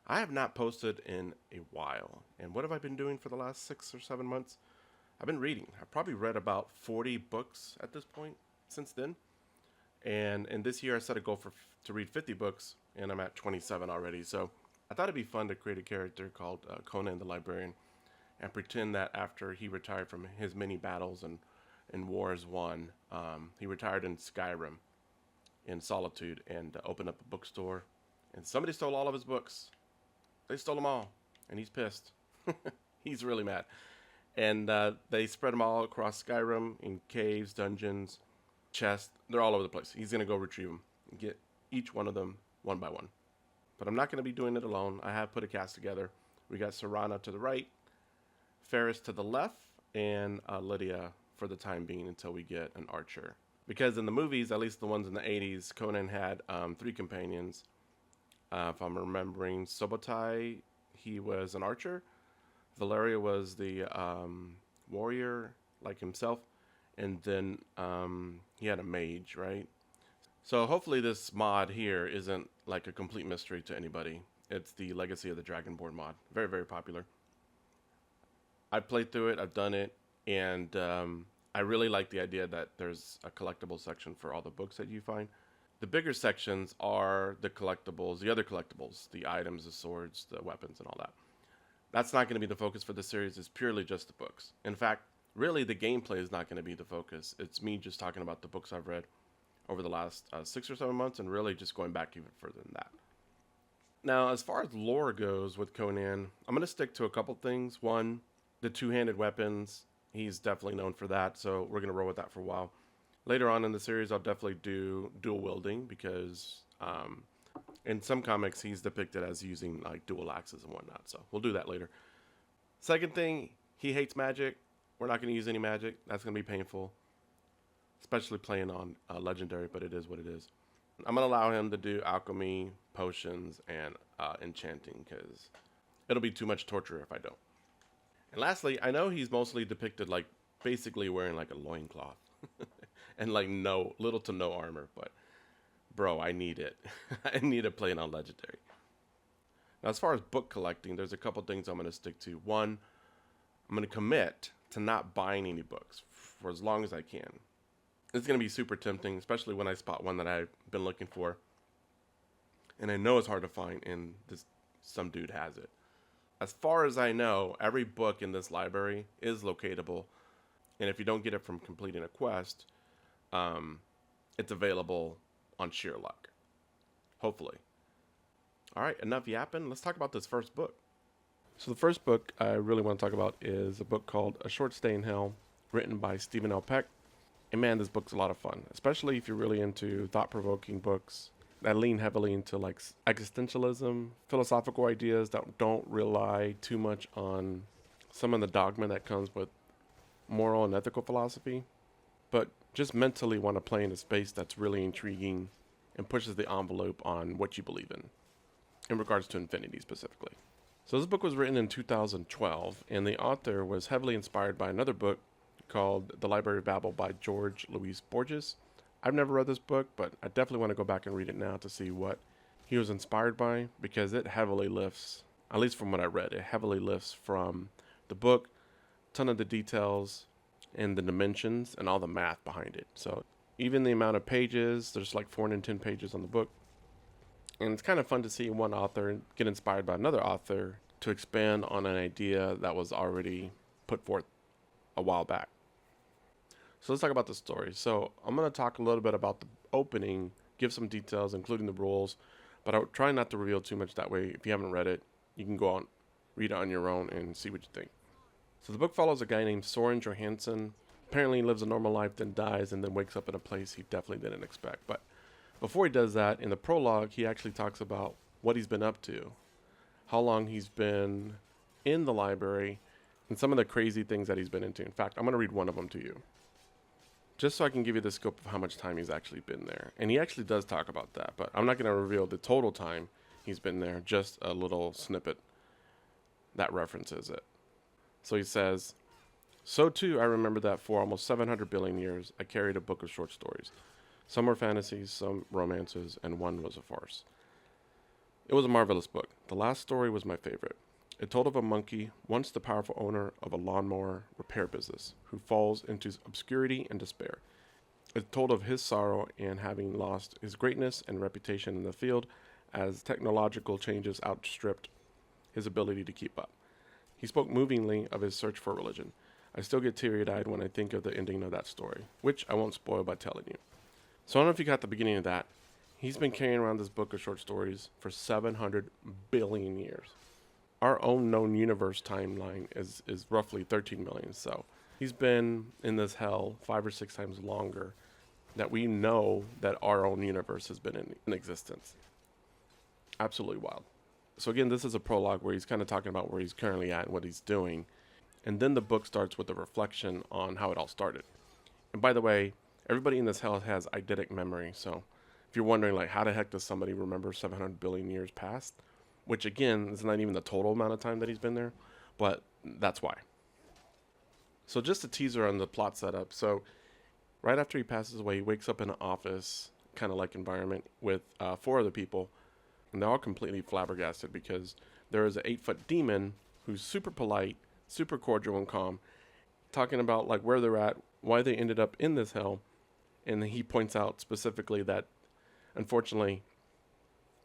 I have not posted in a while. And what have I been doing for the last 6 or 7 months? I've been reading. I've probably read about 40 books at this point since then. And this year I set a goal to read 50 books, and I'm at 27 already. So I thought it'd be fun to create a character called Conan the Librarian and pretend that after he retired from his many battles and wars won, he retired in Skyrim in Solitude and opened up a bookstore. And somebody stole all of his books. They stole them all, and he's pissed. He's really mad. And they spread them all across Skyrim in caves, dungeons, chests. They're all over the place. He's going to go retrieve them and get each one of them one by one. But I'm not going to be doing it alone. I have put a cast together. We got Serana to the right, Feris to the left, and Lydia for the time being until we get an archer. Because in the movies, at least the ones in the 80s, Conan had 3 companions. If I'm remembering, Sobotai, he was an archer. Valeria was the warrior like himself. And then he had a mage, right? So hopefully this mod here isn't like a complete mystery to anybody. It's the Legacy of the Dragonborn mod. Very, very popular. I've played through it. I've done it. And I really like the idea that there's a collectible section for all the books that you find. The bigger sections are the collectibles, the other collectibles, the items, the swords, the weapons, and all that. That's not going to be the focus for the series. It's purely just the books. In fact, really the gameplay is not going to be the focus. It's me just talking about the books I've read over the last 6 or 7 months and really just going back even further than that. Now, as far as lore goes with Conan, I'm going to stick to a couple things. One, the two-handed weapons. He's definitely known for that, so we're going to roll with that for a while. Later on in the series, I'll definitely do dual wielding because in some comics, he's depicted as using like dual axes and whatnot. So we'll do that later. Second thing, he hates magic. We're not going to use any magic. That's going to be painful, especially playing on legendary, but it is what it is. I'm going to allow him to do alchemy, potions, and enchanting because it'll be too much torture if I don't. And lastly, I know he's mostly depicted like basically wearing like a loincloth. And like little to no armor, but bro, I need it. I need to play it on legendary. Now, as far as book collecting, there's a couple things I'm going to stick to. One, I'm going to commit to not buying any books for as long as I can. It's going to be super tempting, especially when I spot one that I've been looking for. And I know it's hard to find, and some dude has it. As far as I know, every book in this library is locatable. And if you don't get it from completing a quest, it's available on sheer luck. Hopefully. All right, enough yapping. Let's talk about this first book. So the first book I really want to talk about is a book called A Short Stay in Hell, written by Stephen L. Peck. And man, this book's a lot of fun, especially if you're really into thought-provoking books that lean heavily into like existentialism, philosophical ideas that don't rely too much on some of the dogma that comes with moral and ethical philosophy, but just mentally want to play in a space that's really intriguing and pushes the envelope on what you believe in regards to infinity specifically. So this book was written in 2012, and the author was heavily inspired by another book called The Library of Babel by George Luis Borges. I've never read this book, but I definitely want to go back and read it now to see what he was inspired by, because it heavily lifts, at least from what I read, it heavily lifts from the book, ton of the details and the dimensions and all the math behind it. So even the amount of pages, there's like 410 pages on the book. And it's kind of fun to see one author get inspired by another author to expand on an idea that was already put forth a while back. So let's talk about the story. So I'm going to talk a little bit about the opening, give some details, including the rules, but I'll try not to reveal too much. That way, if you haven't read it, you can go on, read it on your own and see what you think. So the book follows a guy named Soren Johansson. Apparently he lives a normal life, then dies, and then wakes up in a place he definitely didn't expect. But before he does that, in the prologue, he actually talks about what he's been up to, how long he's been in the library, and some of the crazy things that he's been into. In fact, I'm going to read one of them to you, just so I can give you the scope of how much time he's actually been there. And he actually does talk about that, but I'm not going to reveal the total time he's been there, just a little snippet that references it. So he says, "So too, I remember that for almost 700 billion years, I carried a book of short stories. Some were fantasies, some romances, and one was a farce. It was a marvelous book. The last story was my favorite. It told of a monkey, once the powerful owner of a lawnmower repair business, who falls into obscurity and despair. It told of his sorrow and having lost his greatness and reputation in the field as technological changes outstripped his ability to keep up. He spoke movingly of his search for religion. I still get teary-eyed when I think of the ending of that story, which I won't spoil by telling you. So I don't know if you got the beginning of that. He's been carrying around this book of short stories for 700 billion years. Our own known universe timeline is roughly 13 million, so he's been in this hell 5 or 6 times longer that we know that our own universe has been in existence. Absolutely wild. So again, this is a prologue where he's kind of talking about where he's currently at and what he's doing. And then the book starts with a reflection on how it all started. And by the way, everybody in this hell has eidetic memory. So if you're wondering, like, how the heck does somebody remember 700 billion years past? Which, again, is not even the total amount of time that he's been there. But that's why. So just a teaser on the plot setup. So right after he passes away, he wakes up in an office, kind of like environment, with 4 other people. And they're all completely flabbergasted because there is an 8-foot demon who's super polite, super cordial and calm, talking about like where they're at, why they ended up in this hell. And he points out specifically that, unfortunately,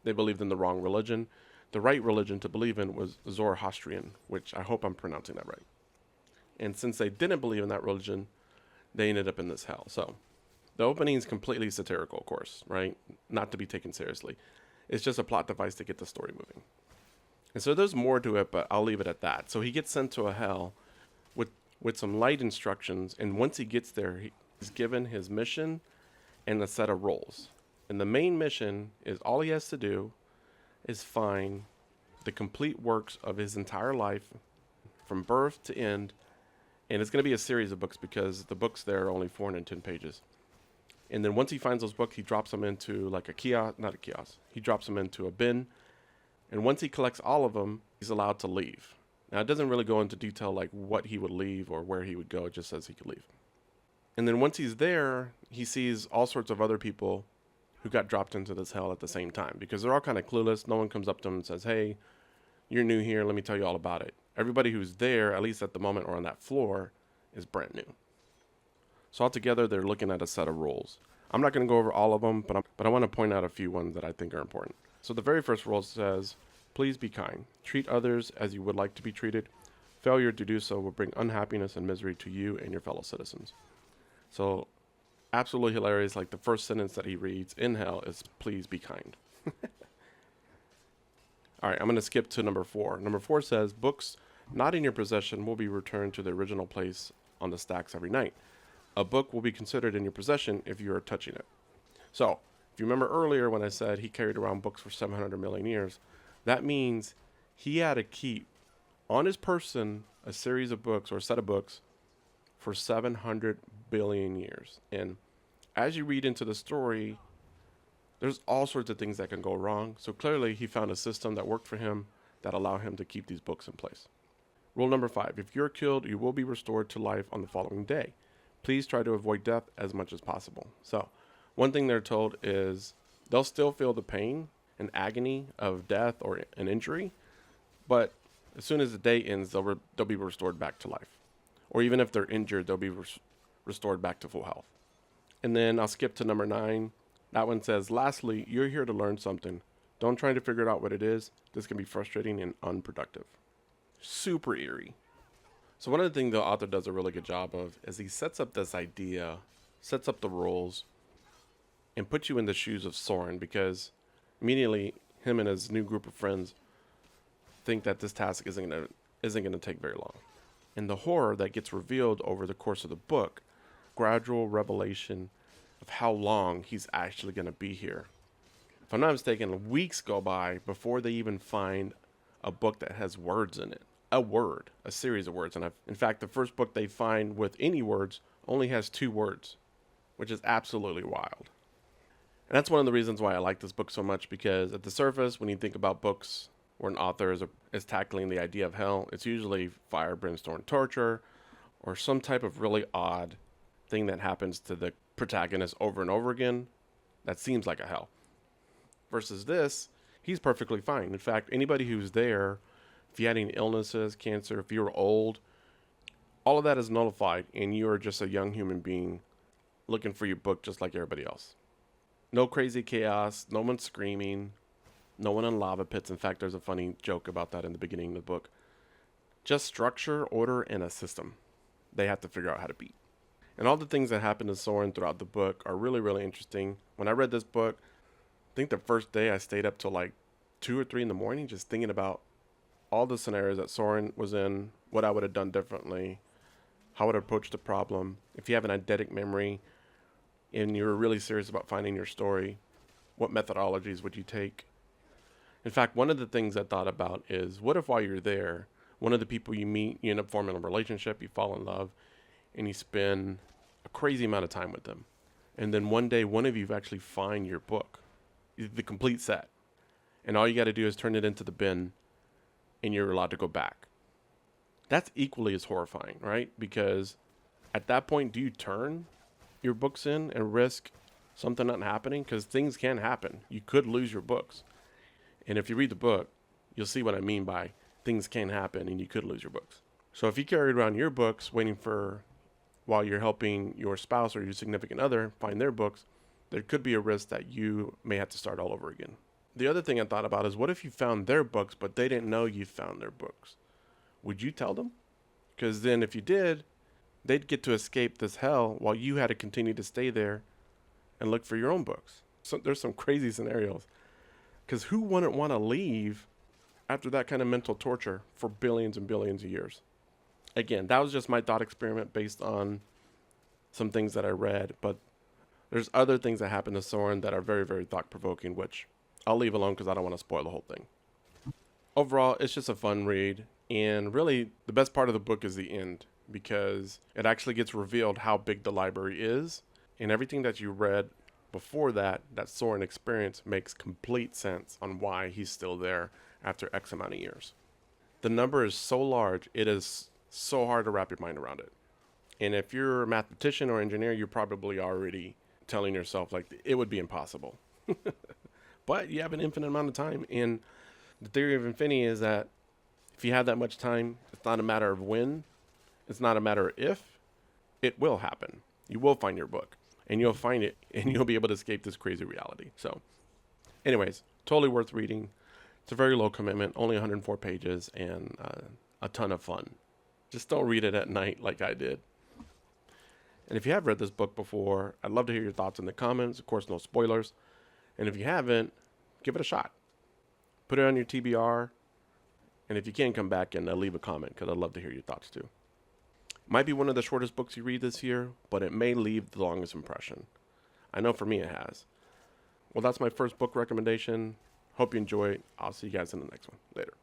they believed in the wrong religion. The right religion to believe in was Zoroastrian, which I hope I'm pronouncing that right. And since they didn't believe in that religion, they ended up in this hell. So the opening is completely satirical, of course, right? Not to be taken seriously. It's just a plot device to get the story moving. And so there's more to it, but I'll leave it at that. So he gets sent to a hell with some light instructions, and once he gets there, he's given his mission and a set of roles. And the main mission is all he has to do is find the complete works of his entire life from birth to end. And it's going to be a series of books because the books there are only 410 pages. And then once he finds those books, he drops them into like a kiosk, not a kiosk. He drops them into a bin. And once he collects all of them, he's allowed to leave. Now, it doesn't really go into detail like what he would leave or where he would go. It just says he could leave. And then once he's there, he sees all sorts of other people who got dropped into this hell at the same time because they're all kind of clueless. No one comes up to them and says, hey, you're new here. Let me tell you all about it. Everybody who's there, at least at the moment or on that floor, is brand new. So altogether, they're looking at a set of rules. I'm not going to go over all of them, but I want to point out a few ones that I think are important. So the very first rule says, please be kind. Treat others as you would like to be treated. Failure to do so will bring unhappiness and misery to you and your fellow citizens. So absolutely hilarious. Like the first sentence that he reads in hell is, please be kind. All right, I'm going to skip to number 4. Number 4 says, books not in your possession will be returned to the original place on the stacks every night. A book will be considered in your possession if you are touching it. So, if you remember earlier when I said he carried around books for 700 million years, that means he had to keep on his person a series of books or a set of books for 700 billion years. And as you read into the story, there's all sorts of things that can go wrong. So clearly he found a system that worked for him that allowed him to keep these books in place. Rule number 5, if you're killed, you will be restored to life on the following day. Please try to avoid death as much as possible. So one thing they're told is they'll still feel the pain and agony of death or an injury, but as soon as the day ends, they'll be restored back to life. Or even if they're injured, they'll be restored back to full health. And then I'll skip to number 9. That one says, lastly, you're here to learn something. Don't try to figure out what it is. This can be frustrating and unproductive. Super eerie. So one of the things the author does a really good job of is he sets up this idea, sets up the rules, and puts you in the shoes of Soren, because immediately him and his new group of friends think that this task isn't gonna take very long. And the horror that gets revealed over the course of the book, gradual revelation of how long he's actually gonna be here. If I'm not mistaken, weeks go by before they even find a book that has words in it. A series of words. And in fact, the first book they find with any words only has 2 words, which is absolutely wild. And that's one of the reasons why I like this book so much, because at the surface, when you think about books where an author is tackling the idea of hell, it's usually fire, brimstone, torture, or some type of really odd thing that happens to the protagonist over and over again that seems like a hell. Versus this, he's perfectly fine. In fact, anybody who's there, if you had any illnesses, cancer, if you were old, all of that is nullified, and you are just a young human being looking for your book just like everybody else. No crazy chaos, no one screaming, no one in lava pits. In fact, there's a funny joke about that in the beginning of the book. Just structure, order, and a system they have to figure out how to beat. And all the things that happen to Soren throughout the book are really, really interesting. When I read this book, I think the first day I stayed up till like 2 or 3 in the morning just thinking about all the scenarios that Soren was in, what I would have done differently, how I would approach the problem. If you have an eidetic memory and you're really serious about finding your story, what methodologies would you take? In fact, one of the things I thought about is, what if while you're there, one of the people you meet, you end up forming a relationship, you fall in love, and you spend a crazy amount of time with them. And then one day, one of you actually find your book, the complete set. And all you got to do is turn it into the bin, and you're allowed to go back. That's equally as horrifying, right? Because at that point, do you turn your books in and risk something not happening? Because things can happen. You could lose your books. And if you read the book, you'll see what I mean by things can happen and you could lose your books. So if you carried around your books waiting for, while you're helping your spouse or your significant other find their books, there could be a risk that you may have to start all over again. The other thing I thought about is, what if you found their books, but they didn't know you found their books? Would you tell them? Because then if you did, they'd get to escape this hell while you had to continue to stay there and look for your own books. So there's some crazy scenarios. Because who wouldn't want to leave after that kind of mental torture for billions and billions of years? Again, that was just my thought experiment based on some things that I read, but there's other things that happen to Soren that are very, very thought-provoking, which I'll leave alone because I don't want to spoil the whole thing. Overall, it's just a fun read, and really the best part of the book is the end, because it actually gets revealed how big the library is, and everything that you read before that Soren experienced makes complete sense on why he's still there after X amount of years. The number is so large, it is so hard to wrap your mind around it. And if you're a mathematician or engineer, you're probably already telling yourself like it would be impossible. But you have an infinite amount of time, and the theory of infinity is that if you have that much time, it's not a matter of when, it's not a matter of if, it will happen. You will find your book, and you'll find it, and you'll be able to escape this crazy reality. So anyways, totally worth reading. It's a very low commitment, only 104 pages, and a ton of fun. Just don't read it at night like I did. And if you have read this book before, I'd love to hear your thoughts in the comments. Of course, no spoilers. And if you haven't, give it a shot. Put it on your TBR. And if you can, come back and leave a comment, because I'd love to hear your thoughts too. Might be one of the shortest books you read this year, but it may leave the longest impression. I know for me it has. Well, that's my first book recommendation. Hope you enjoy it. I'll see you guys in the next one. Later.